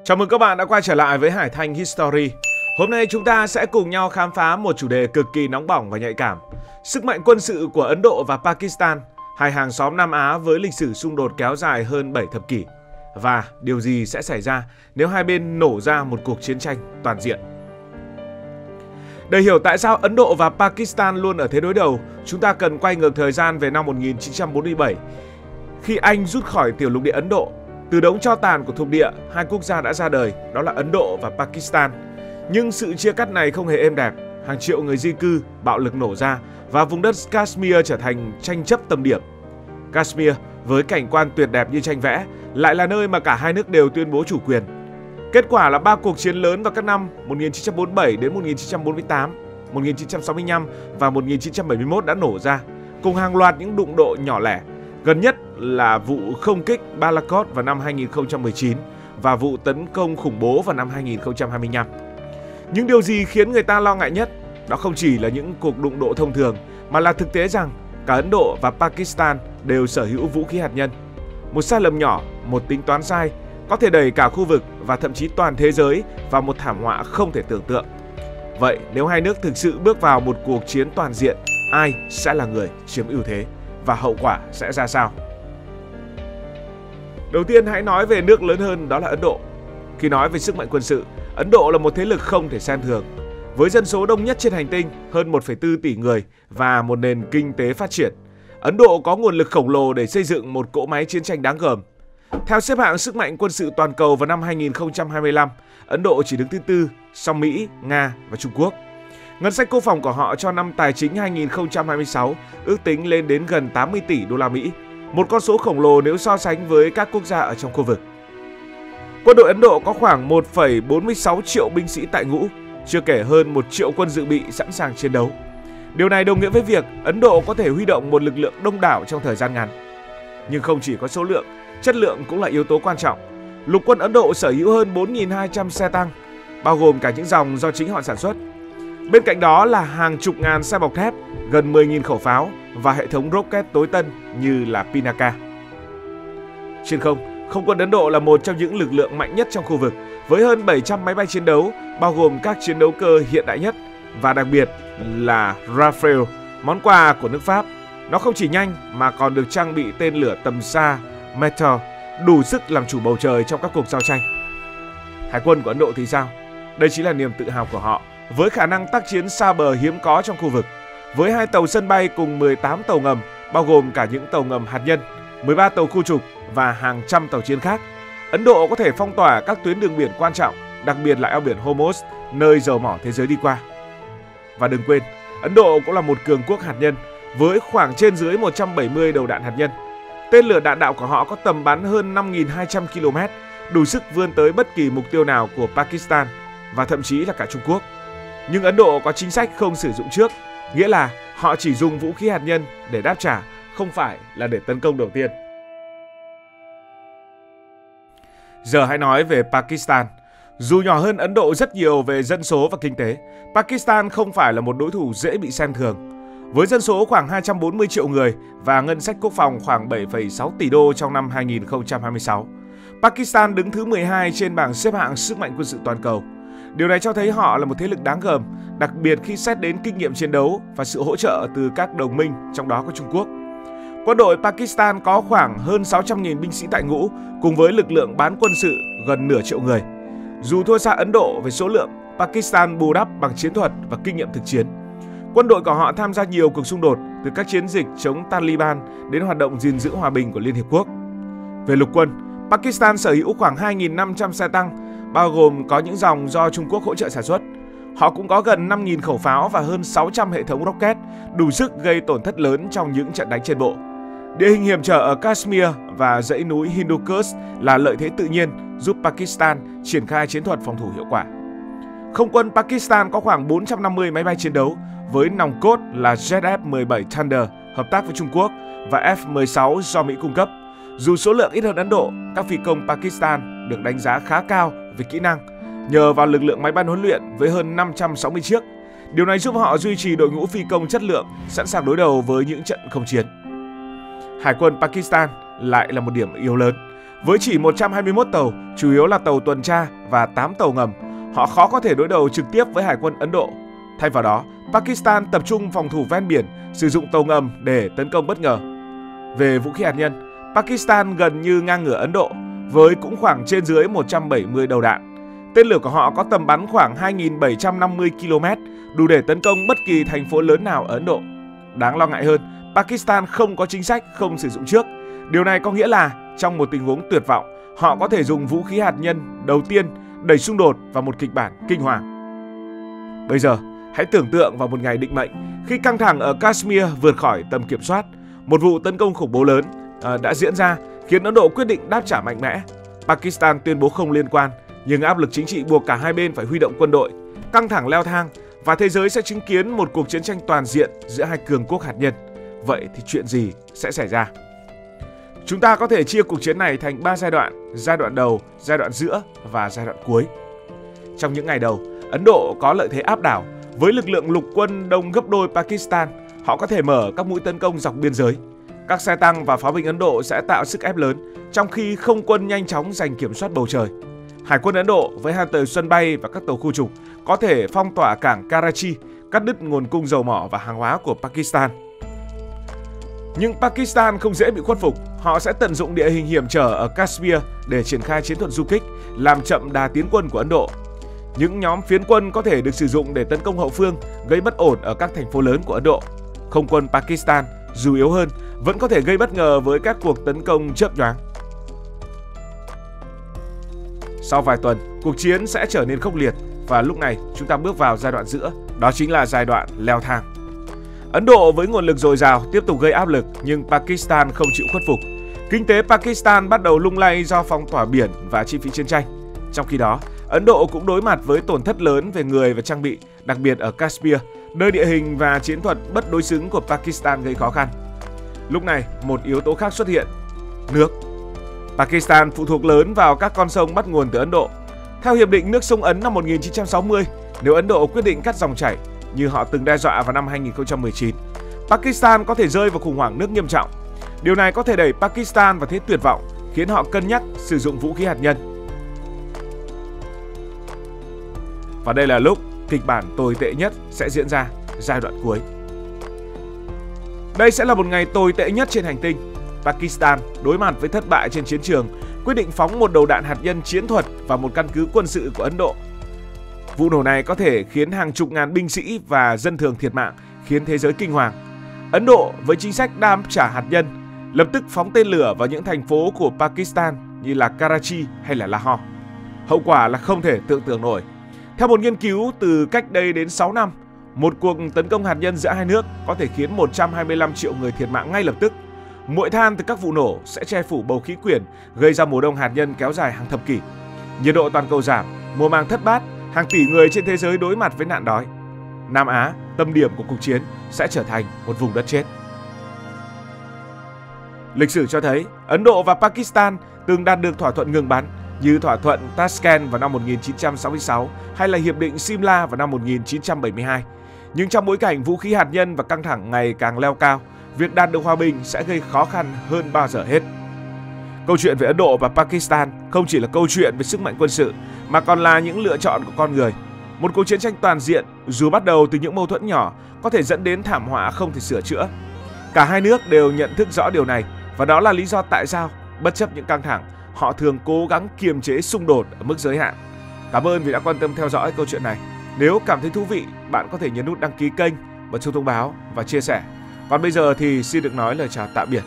Chào mừng các bạn đã quay trở lại với Hải Thanh History. Hôm nay chúng ta sẽ cùng nhau khám phá một chủ đề cực kỳ nóng bỏng và nhạy cảm. Sức mạnh quân sự của Ấn Độ và Pakistan, hai hàng xóm Nam Á với lịch sử xung đột kéo dài hơn 7 thập kỷ. Và điều gì sẽ xảy ra nếu hai bên nổ ra một cuộc chiến tranh toàn diện? Để hiểu tại sao Ấn Độ và Pakistan luôn ở thế đối đầu, chúng ta cần quay ngược thời gian về năm 1947, khi Anh rút khỏi tiểu lục địa Ấn Độ. Từ đống tro tàn của thuộc địa, hai quốc gia đã ra đời, đó là Ấn Độ và Pakistan. Nhưng sự chia cắt này không hề êm đẹp, hàng triệu người di cư, bạo lực nổ ra và vùng đất Kashmir trở thành tranh chấp tâm điểm. Kashmir với cảnh quan tuyệt đẹp như tranh vẽ lại là nơi mà cả hai nước đều tuyên bố chủ quyền. Kết quả là 3 cuộc chiến lớn vào các năm 1947 đến 1948, 1965 và 1971 đã nổ ra, cùng hàng loạt những đụng độ nhỏ lẻ. Gần nhất là vụ không kích Balakot vào năm 2019 và vụ tấn công khủng bố vào năm 2025. Những điều gì khiến người ta lo ngại nhất? Đó không chỉ là những cuộc đụng độ thông thường, mà là thực tế rằng cả Ấn Độ và Pakistan đều sở hữu vũ khí hạt nhân. Một sai lầm nhỏ, một tính toán sai có thể đẩy cả khu vực và thậm chí toàn thế giới vào một thảm họa không thể tưởng tượng. Vậy nếu hai nước thực sự bước vào một cuộc chiến toàn diện, ai sẽ là người chiếm ưu thế và hậu quả sẽ ra sao? Đầu tiên hãy nói về nước lớn hơn, đó là Ấn Độ. Khi nói về sức mạnh quân sự, Ấn Độ là một thế lực không thể xem thường. Với dân số đông nhất trên hành tinh, hơn 1,4 tỷ người và một nền kinh tế phát triển, Ấn Độ có nguồn lực khổng lồ để xây dựng một cỗ máy chiến tranh đáng gờm. Theo xếp hạng sức mạnh quân sự toàn cầu vào năm 2025, Ấn Độ chỉ đứng thứ 4 sau Mỹ, Nga và Trung Quốc. Ngân sách quốc phòng của họ cho năm tài chính 2026 ước tính lên đến gần 80 tỷ đô la Mỹ, một con số khổng lồ nếu so sánh với các quốc gia ở trong khu vực. Quân đội Ấn Độ có khoảng 1,46 triệu binh sĩ tại ngũ, chưa kể hơn 1 triệu quân dự bị sẵn sàng chiến đấu. Điều này đồng nghĩa với việc Ấn Độ có thể huy động một lực lượng đông đảo trong thời gian ngắn. Nhưng không chỉ có số lượng, chất lượng cũng là yếu tố quan trọng. Lục quân Ấn Độ sở hữu hơn 4.200 xe tăng, bao gồm cả những dòng do chính họ sản xuất. Bên cạnh đó là hàng chục ngàn xe bọc thép, gần 10.000 khẩu pháo và hệ thống rocket tối tân như là Pinaka. Trên không, không quân Ấn Độ là một trong những lực lượng mạnh nhất trong khu vực, với hơn 700 máy bay chiến đấu, bao gồm các chiến đấu cơ hiện đại nhất và đặc biệt là Rafale, món quà của nước Pháp. Nó không chỉ nhanh mà còn được trang bị tên lửa tầm xa Meteor, đủ sức làm chủ bầu trời trong các cuộc giao tranh. Hải quân của Ấn Độ thì sao? Đây chính là niềm tự hào của họ, với khả năng tác chiến xa bờ hiếm có trong khu vực. Với 2 tàu sân bay cùng 18 tàu ngầm, bao gồm cả những tàu ngầm hạt nhân, 13 tàu khu trục và hàng trăm tàu chiến khác, Ấn Độ có thể phong tỏa các tuyến đường biển quan trọng, đặc biệt là eo biển Hormuz, nơi dầu mỏ thế giới đi qua. Và đừng quên, Ấn Độ cũng là một cường quốc hạt nhân, với khoảng trên dưới 170 đầu đạn hạt nhân. Tên lửa đạn đạo của họ có tầm bắn hơn 5.200 km, đủ sức vươn tới bất kỳ mục tiêu nào của Pakistan và thậm chí là cả Trung Quốc. Nhưng Ấn Độ có chính sách không sử dụng trước, nghĩa là họ chỉ dùng vũ khí hạt nhân để đáp trả, không phải là để tấn công đầu tiên. Giờ hãy nói về Pakistan. Dù nhỏ hơn Ấn Độ rất nhiều về dân số và kinh tế, Pakistan không phải là một đối thủ dễ bị xem thường. Với dân số khoảng 240 triệu người và ngân sách quốc phòng khoảng 7,6 tỷ đô trong năm 2026, Pakistan đứng thứ 12 trên bảng xếp hạng sức mạnh quân sự toàn cầu. Điều này cho thấy họ là một thế lực đáng gờm, đặc biệt khi xét đến kinh nghiệm chiến đấu và sự hỗ trợ từ các đồng minh, trong đó có Trung Quốc. Quân đội Pakistan có khoảng hơn 600.000 binh sĩ tại ngũ, cùng với lực lượng bán quân sự gần nửa triệu người. Dù thua xa Ấn Độ về số lượng, Pakistan bù đắp bằng chiến thuật và kinh nghiệm thực chiến. Quân đội của họ tham gia nhiều cuộc xung đột, từ các chiến dịch chống Taliban đến hoạt động gìn giữ hòa bình của Liên Hiệp Quốc. Về lục quân, Pakistan sở hữu khoảng 2.500 xe tăng, bao gồm có những dòng do Trung Quốc hỗ trợ sản xuất. Họ cũng có gần 5.000 khẩu pháo và hơn 600 hệ thống rocket, đủ sức gây tổn thất lớn trong những trận đánh trên bộ. Địa hình hiểm trở ở Kashmir và dãy núi Hindu Kush là lợi thế tự nhiên giúp Pakistan triển khai chiến thuật phòng thủ hiệu quả. Không quân Pakistan có khoảng 450 máy bay chiến đấu, với nòng cốt là Jet F-17 Thunder hợp tác với Trung Quốc và F-16 do Mỹ cung cấp. Dù số lượng ít hơn Ấn Độ, các phi công Pakistan được đánh giá khá cao về kỹ năng, nhờ vào lực lượng máy bay huấn luyện với hơn 560 chiếc. Điều này giúp họ duy trì đội ngũ phi công chất lượng, sẵn sàng đối đầu với những trận không chiến. Hải quân Pakistan lại là một điểm yếu lớn. Với chỉ 121 tàu, chủ yếu là tàu tuần tra và 8 tàu ngầm, họ khó có thể đối đầu trực tiếp với Hải quân Ấn Độ. Thay vào đó, Pakistan tập trung phòng thủ ven biển, sử dụng tàu ngầm để tấn công bất ngờ. Về vũ khí hạt nhân, Pakistan gần như ngang ngửa Ấn Độ, với cũng khoảng trên dưới 170 đầu đạn. Tên lửa của họ có tầm bắn khoảng 2.750 km, đủ để tấn công bất kỳ thành phố lớn nào ở Ấn Độ. Đáng lo ngại hơn, Pakistan không có chính sách không sử dụng trước. Điều này có nghĩa là trong một tình huống tuyệt vọng, họ có thể dùng vũ khí hạt nhân đầu tiên đẩy xung đột vào một kịch bản kinh hoàng. Bây giờ, hãy tưởng tượng vào một ngày định mệnh khi căng thẳng ở Kashmir vượt khỏi tầm kiểm soát. Một vụ tấn công khủng bố lớn đã diễn ra khiến Ấn Độ quyết định đáp trả mạnh mẽ. Pakistan tuyên bố không liên quan, nhưng áp lực chính trị buộc cả hai bên phải huy động quân đội. Căng thẳng leo thang và thế giới sẽ chứng kiến một cuộc chiến tranh toàn diện giữa hai cường quốc hạt nhân. Vậy thì chuyện gì sẽ xảy ra? Chúng ta có thể chia cuộc chiến này thành 3 giai đoạn đầu, giai đoạn giữa và giai đoạn cuối. Trong những ngày đầu, Ấn Độ có lợi thế áp đảo. Với lực lượng lục quân đông gấp đôi Pakistan, họ có thể mở các mũi tấn công dọc biên giới. Các xe tăng và pháo binh Ấn Độ sẽ tạo sức ép lớn, trong khi không quân nhanh chóng giành kiểm soát bầu trời. Hải quân Ấn Độ với hai tàu sân bay và các tàu khu trục có thể phong tỏa cảng Karachi, cắt đứt nguồn cung dầu mỏ và hàng hóa của Pakistan. Nhưng Pakistan không dễ bị khuất phục. Họ sẽ tận dụng địa hình hiểm trở ở Kashmir để triển khai chiến thuật du kích, làm chậm đà tiến quân của Ấn Độ. Những nhóm phiến quân có thể được sử dụng để tấn công hậu phương, gây bất ổn ở các thành phố lớn của Ấn Độ. Không quân Pakistan, dù yếu hơn, vẫn có thể gây bất ngờ với các cuộc tấn công chớp nhoáng. Sau vài tuần, cuộc chiến sẽ trở nên khốc liệt và lúc này chúng ta bước vào giai đoạn giữa, đó chính là giai đoạn leo thang. Ấn Độ với nguồn lực dồi dào tiếp tục gây áp lực nhưng Pakistan không chịu khuất phục. Kinh tế Pakistan bắt đầu lung lay do phong tỏa biển và chi phí chiến tranh. Trong khi đó, Ấn Độ cũng đối mặt với tổn thất lớn về người và trang bị, đặc biệt ở Kashmir, nơi địa hình và chiến thuật bất đối xứng của Pakistan gây khó khăn. Lúc này, một yếu tố khác xuất hiện: nước. Pakistan phụ thuộc lớn vào các con sông bắt nguồn từ Ấn Độ. Theo Hiệp định Nước sông Ấn năm 1960, nếu Ấn Độ quyết định cắt dòng chảy, như họ từng đe dọa vào năm 2019, Pakistan có thể rơi vào khủng hoảng nước nghiêm trọng. Điều này có thể đẩy Pakistan vào thế tuyệt vọng, khiến họ cân nhắc sử dụng vũ khí hạt nhân. Và đây là lúc kịch bản tồi tệ nhất sẽ diễn ra, giai đoạn cuối. Đây sẽ là một ngày tồi tệ nhất trên hành tinh. Pakistan đối mặt với thất bại trên chiến trường, quyết định phóng một đầu đạn hạt nhân chiến thuật vào một căn cứ quân sự của Ấn Độ. Vụ nổ này có thể khiến hàng chục ngàn binh sĩ và dân thường thiệt mạng, khiến thế giới kinh hoàng. Ấn Độ với chính sách đáp trả hạt nhân, lập tức phóng tên lửa vào những thành phố của Pakistan như là Karachi hay là Lahore. Hậu quả là không thể tưởng tượng nổi. Theo một nghiên cứu từ cách đây đến 6 năm, một cuộc tấn công hạt nhân giữa hai nước có thể khiến 125 triệu người thiệt mạng ngay lập tức. Muội than từ các vụ nổ sẽ che phủ bầu khí quyển, gây ra mùa đông hạt nhân kéo dài hàng thập kỷ. Nhiệt độ toàn cầu giảm, mùa màng thất bát, hàng tỷ người trên thế giới đối mặt với nạn đói. Nam Á, tâm điểm của cuộc chiến, sẽ trở thành một vùng đất chết. Lịch sử cho thấy Ấn Độ và Pakistan từng đạt được thỏa thuận ngừng bắn như thỏa thuận Tashkent vào năm 1966 hay là Hiệp định Simla vào năm 1972. Nhưng trong bối cảnh vũ khí hạt nhân và căng thẳng ngày càng leo cao, việc đạt được hòa bình sẽ gây khó khăn hơn bao giờ hết. Câu chuyện về Ấn Độ và Pakistan không chỉ là câu chuyện về sức mạnh quân sự, mà còn là những lựa chọn của con người. Một cuộc chiến tranh toàn diện, dù bắt đầu từ những mâu thuẫn nhỏ, có thể dẫn đến thảm họa không thể sửa chữa. Cả hai nước đều nhận thức rõ điều này, và đó là lý do tại sao, bất chấp những căng thẳng, họ thường cố gắng kiềm chế xung đột ở mức giới hạn. Cảm ơn vì đã quan tâm theo dõi câu chuyện này. Nếu cảm thấy thú vị, bạn có thể nhấn nút đăng ký kênh, bật chuông thông báo và chia sẻ. Còn bây giờ thì xin được nói lời chào tạm biệt.